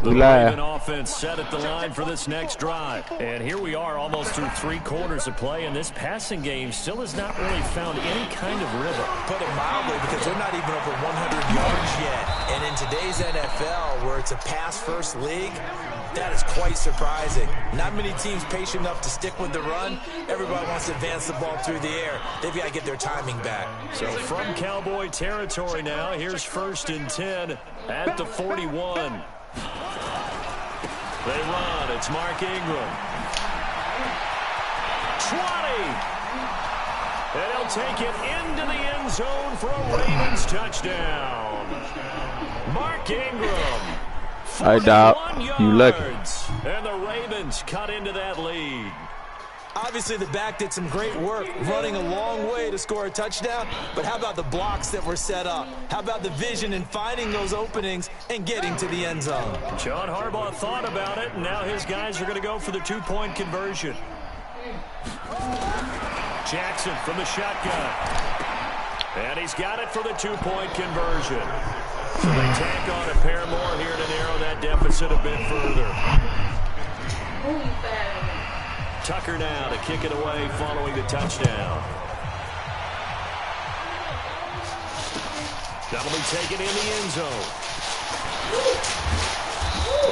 The Raven offense set at the line for this next drive. And here we are almost through 3 quarters of play, and this passing game still has not really found any kind of rhythm. Put it mildly, because they're not even over 100 yards yet. And in today's NFL, where it's a pass-first league, that is quite surprising. Not many teams patient enough to stick with the run. Everybody wants to advance the ball through the air. They've got to get their timing back. So from Cowboy territory now, here's 1st and 10 at the 41. They run. It's Mark Ingram. 20. And he'll take it into the end zone for a Ravens touchdown. Mark Ingram. I doubt you lucky. And the Ravens cut into that lead. Obviously, the back did some great work running a long way to score a touchdown, but how about the blocks that were set up? How about the vision in finding those openings and getting to the end zone? John Harbaugh thought about it, and now his guys are going to go for the 2-point conversion. Jackson from the shotgun. And he's got it for the 2-point conversion. So they tack on a pair more here to narrow that deficit a bit further. Tucker now to kick it away following the touchdown. That'll be taken in the end zone.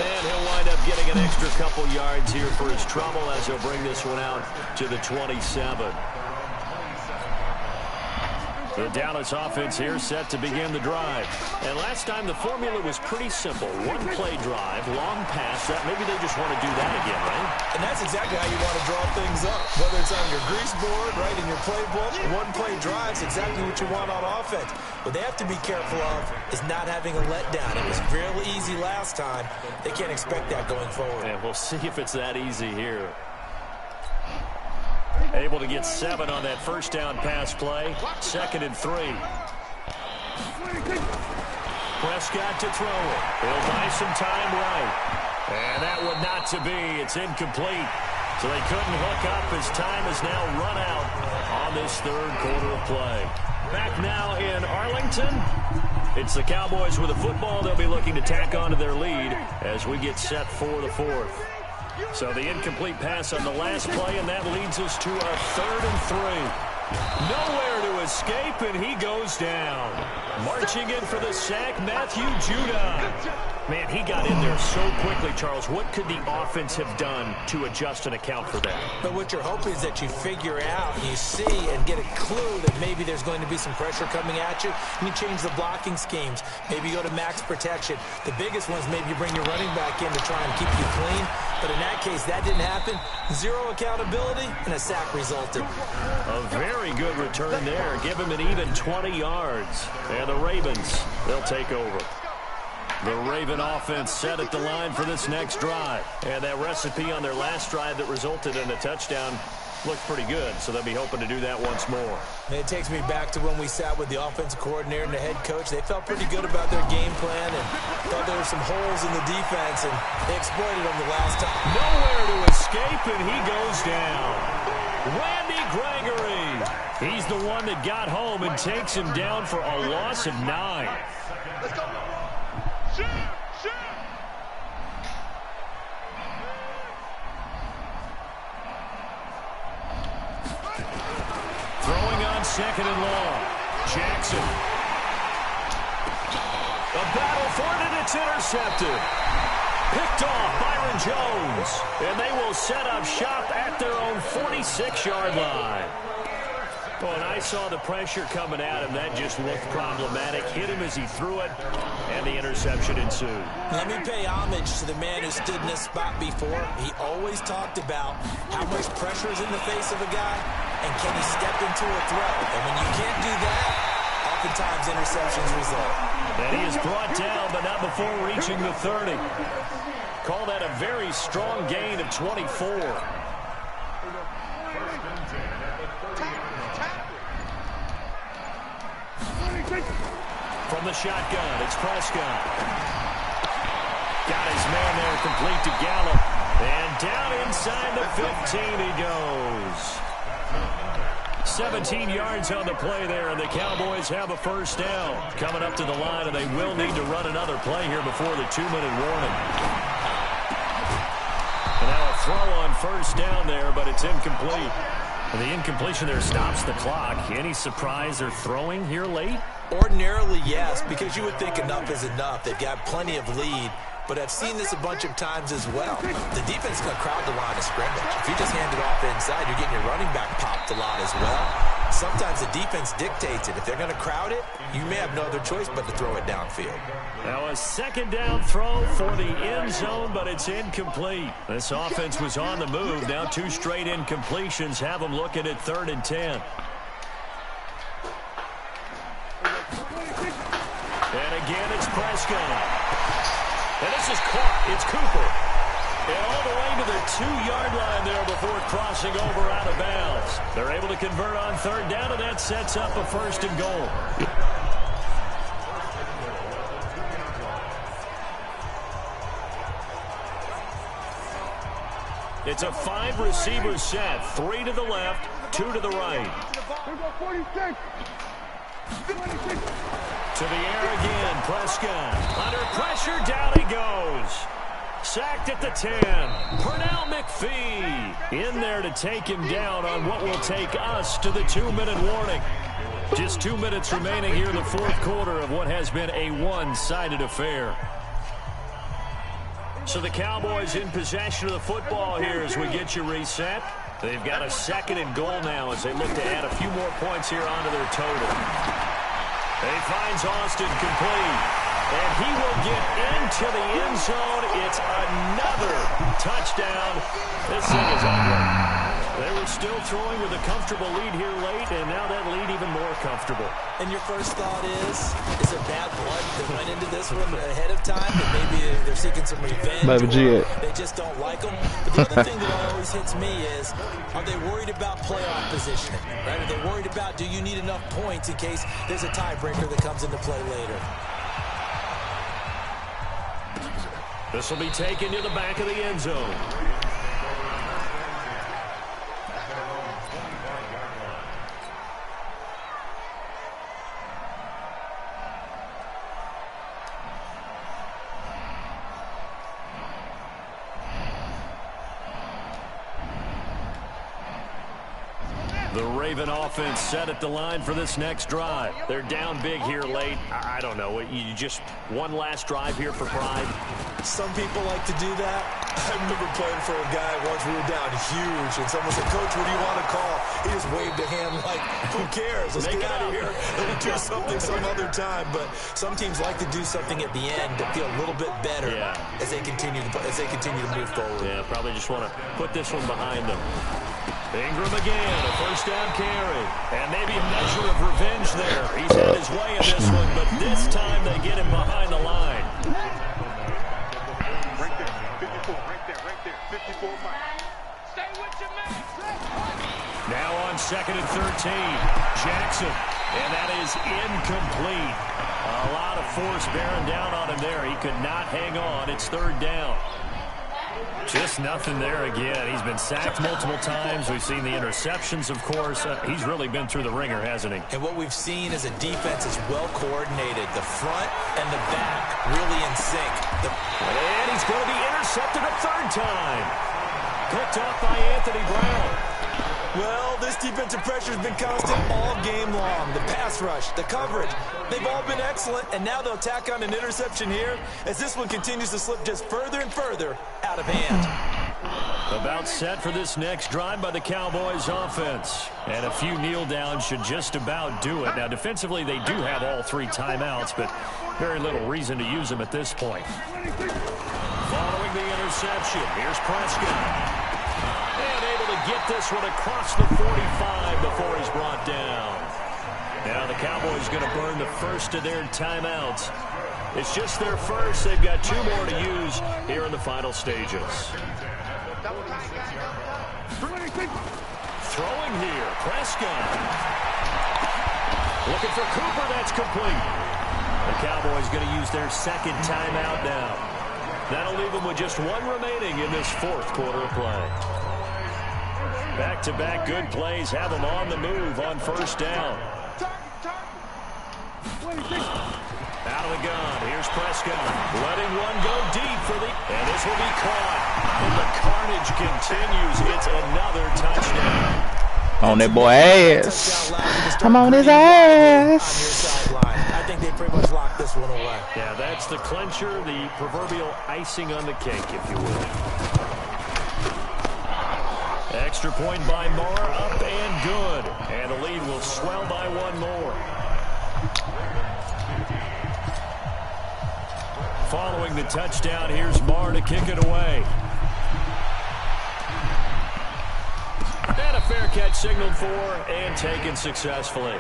And he'll wind up getting an extra couple yards here for his trouble as he'll bring this one out to the 27. The Dallas offense here set to begin the drive. And last time the formula was pretty simple. 1-play drive, long pass. That maybe they just want to do that again, right? And that's exactly how you want to draw things up. Whether it's on your grease board, right, in your playbook, 1-play drive is exactly what you want on offense. What they have to be careful of is not having a letdown. It was fairly easy last time. They can't expect that going forward. And we'll see if it's that easy here. Able to get 7 on that first down pass play. 2nd and 3. Prescott to throw it. He'll buy some time right. And that one not to be. It's incomplete. So they couldn't hook up as time has now run out on this 3rd quarter of play. Back now in Arlington. It's the Cowboys with the football. They'll be looking to tack onto their lead as we get set for the 4th. So the incomplete pass on the last play, and that leads us to our 3rd and 3. Nowhere to escape, and he goes down. Marching in for the sack, Matthew Judon. Man, he got in there so quickly, Charles. What could the offense have done to adjust and account for that? But what you're hoping is that you figure out, you see, and get a clue that maybe there's going to be some pressure coming at you. You change the blocking schemes. Maybe you go to max protection. The biggest one is maybe you bring your running back in to try and keep you clean. But in that case, that didn't happen. 0 accountability, and a sack resulted. A very good return there. Give him an even 20 yards. And the Ravens, they'll take over. The Raven offense set at the line for this next drive. And that recipe on their last drive that resulted in a touchdown looked pretty good, so they'll be hoping to do that once more. And it takes me back to when we sat with the offensive coordinator and the head coach. They felt pretty good about their game plan and thought there were some holes in the defense, and they exploited them the last time. Nowhere to escape, and he goes down. Randy Gregory. He's the one that got home and takes him down for a loss of 9. Let's go. Throwing on 2nd and long. Jackson. A battle for it, and it's intercepted. Picked off Byron Jones. And they will set up shop at their own 46-yard line. Oh, and I saw the pressure coming at him. That just looked problematic. Hit him as he threw it, and the interception ensued. Let me pay homage to the man who stood in this spot before. He always talked about how much pressure is in the face of a guy, and can he step into a throw. And when you can't do that, oftentimes interceptions result. And he is brought down, but not before reaching the 30. Call that a very strong gain of 24. From the shotgun, it's Prescott. Got his man there, complete to Gallup. And down inside the 15 he goes. 17 yards on the play there, and the Cowboys have a first down. Coming up to the line, and they will need to run another play here before the 2-minute warning. throw on first down there, but it's incomplete. And the incompletion there stops the clock. Any surprise they're throwing here late? Ordinarily, yes, because you would think enough is enough. They've got plenty of lead, but I've seen this a bunch of times as well. The defense is going to crowd the line of scrimmage. If you just hand it off inside, you're getting your running back popped a lot as well. Sometimes the defense dictates it. If they're going to crowd it, you may have no other choice but to throw it downfield. Now a second down throw for the end zone, but it's incomplete. This offense was on the move. Now 2 straight incompletions have them looking at 3rd and 10. And again, it's Prescott. And this is caught. It's Cooper. And all the way to the 2-yard line there before crossing over out of bounds. They're able to convert on 3rd down, and that sets up a 1st and goal. It's a 5-receiver set. 3 to the left, 2 to the right. To the air again, Prescott. Under pressure, down he goes. Sacked at the 10. Pernell McPhee in there to take him down on what will take us to the 2-minute warning. Just 2 minutes remaining here in the 4th quarter of what has been a one-sided affair. So the Cowboys in possession of the football here as we get you reset. They've got a 2nd and goal now as they look to add a few more points here onto their total. He finds Austin complete. And he will get into the end zone. It's another touchdown. This thing is ugly. They were still throwing with a comfortable lead here late, and now that lead even more comfortable. And your first thought is it bad blood that went into this one ahead of time? That maybe they're seeking some revenge, or they just don't like them? But the other thing that always hits me is, are they worried about playoff positioning? Right? Are they worried about, do you need enough points in case there's a tiebreaker that comes into play later? This will be taken to the back of the end zone. The Raven offense set at the line for this next drive. They're down big here late. I don't know. You just one last drive here for pride. Some people like to do that. I remember playing for a guy once. We were down huge, and someone said, "Coach, what do you want to call?" He just waved a hand like, "Who cares? Let's get out of here. We'll do something some other time." But some teams like to do something at the end to feel a little bit better as they continue to move forward. Yeah, probably just want to put this one behind them. Ingram again, a 1st down carry. And maybe a measure of revenge there. He's had his way in this one, but this time they get him behind the line. Right there, 54, right there, 54 miles. Stay with your man. Now on 2nd and 13, Jackson. And that is incomplete. A lot of force bearing down on him there. He could not hang on. It's 3rd down. Just nothing there again. He's been sacked multiple times. We've seen the interceptions, of course. He's really been through the ringer, hasn't he? And what we've seen is a defense is well coordinated. The front and the back really in sync. And he's going to be intercepted a 3rd time. Picked off by Anthony Brown. Well, this defensive pressure has been constant all game long. The pass rush, the coverage, they've all been excellent, and now they'll tack on an interception here as this one continues to slip just further and further out of hand. About set for this next drive by the Cowboys offense. And a few kneel downs should just about do it. Now, defensively, they do have all 3 timeouts, but very little reason to use them at this point. Following the interception, here's Prescott. And able to get this one across the 45 before he's brought down. Now the Cowboys going to burn the first of their timeouts. It's just their first. They've got 2 more to use here in the final stages. Throwing here, Prescott. Looking for Cooper, that's complete. The Cowboys going to use their 2nd timeout now. That'll leave them with just 1 remaining in this 4th quarter of play. Back-to-back good plays have them on the move on 1st down. Out of the gun, here's Prescott. Letting one go deep for the... And this will be caught in the corner carnage continues. It's another touchdown. On that boy ass. I'm on his ass. I think they pretty much locked this one away. Yeah, that's the clincher, the proverbial icing on the cake, if you will. Extra point by Marr, up and good. And the lead will swell by one more. Following the touchdown, here's Marr to kick it away. And a fair catch signaled for and taken successfully.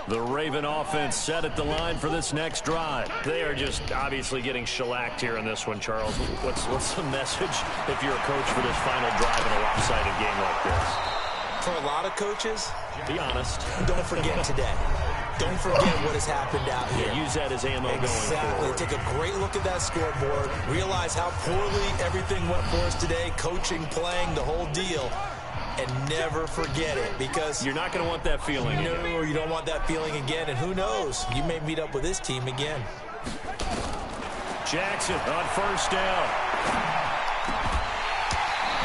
The Raven offense set at the line for this next drive. They are just obviously getting shellacked here in this one, Charles. What's the message if you're a coach for this final drive in a lopsided game like this? For a lot of coaches, be honest. Don't forget today. Don't forget what has happened out here. Use that as ammo going forward. Take a great look at that scoreboard. Realize how poorly everything went for us today. Coaching, playing, the whole deal. And never forget it, because you're not going to want that feeling. No, you don't want that feeling again. And who knows? You may meet up with this team again. Jackson on first down.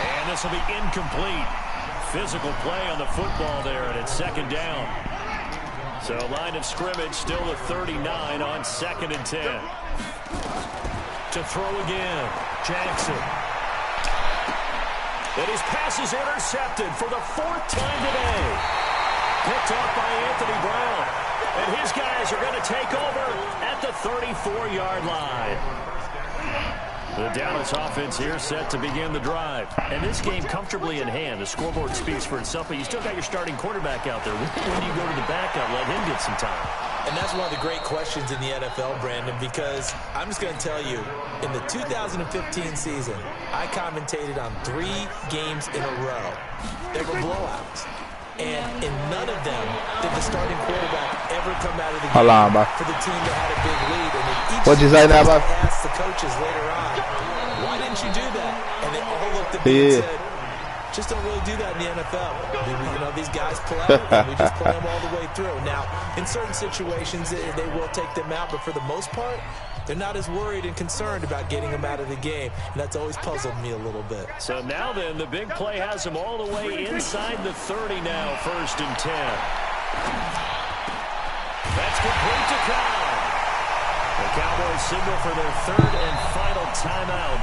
And this will be incomplete. Physical play on the football there, and it's second down. So line of scrimmage still to 39 on 2nd and 10. To throw again, Jackson. And his pass is intercepted for the 4th time today. Picked off by Anthony Brown. And his guys are going to take over at the 34-yard line. The Dallas offense here set to begin the drive. And this game comfortably in hand. The scoreboard speaks for itself, but you still got your starting quarterback out there. When do you go to the backup, let him get some time? And that's one of the great questions in the NFL, Brandon, because I'm just going to tell you, in the 2015 season, I commentated on 3 games in a row. They were blowouts. And in none of them did the starting quarterback ever come out of the game for the team that had a big lead. And in each what'd you say now, Bob? asked the coaches later on, why didn't you do that? And they all looked at me and said, just don't really do that in the NFL. You know, these guys play, and we just play them all the way through. Now, in certain situations, they will take them out, but for the most part, they're not as worried and concerned about getting them out of the game, and that's always puzzled me a little bit. So now then, the big play has them all the way inside the 30 now, 1st and 10. That's complete to Kyle. The Cowboys signal for their 3rd and final timeout.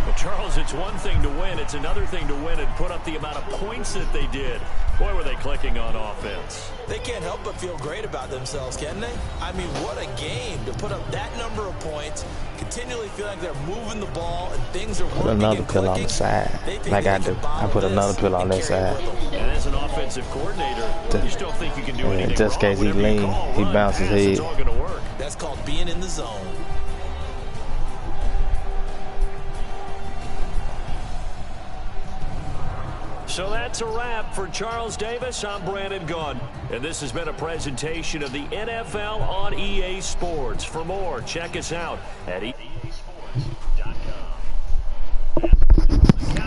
But Charles, it's one thing to win. It's another thing to win and put up the amount of points that they did. Boy, were they clicking on offense. They can't help but feel great about themselves, can they? I mean, what a game to put up that number of points, continually feel like they're moving the ball and things are working. Put another pill on the side, like I do. I put another pill on that side. And as an offensive coordinator, you still think you can do anything just in case he lean, he bounces his head. That's called being in the zone. So that's a wrap for Charles Davis. I'm Brandon Gunn. And this has been a presentation of the NFL on EA Sports. For more, check us out at EASports.com.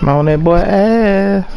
I'm on that boy ass.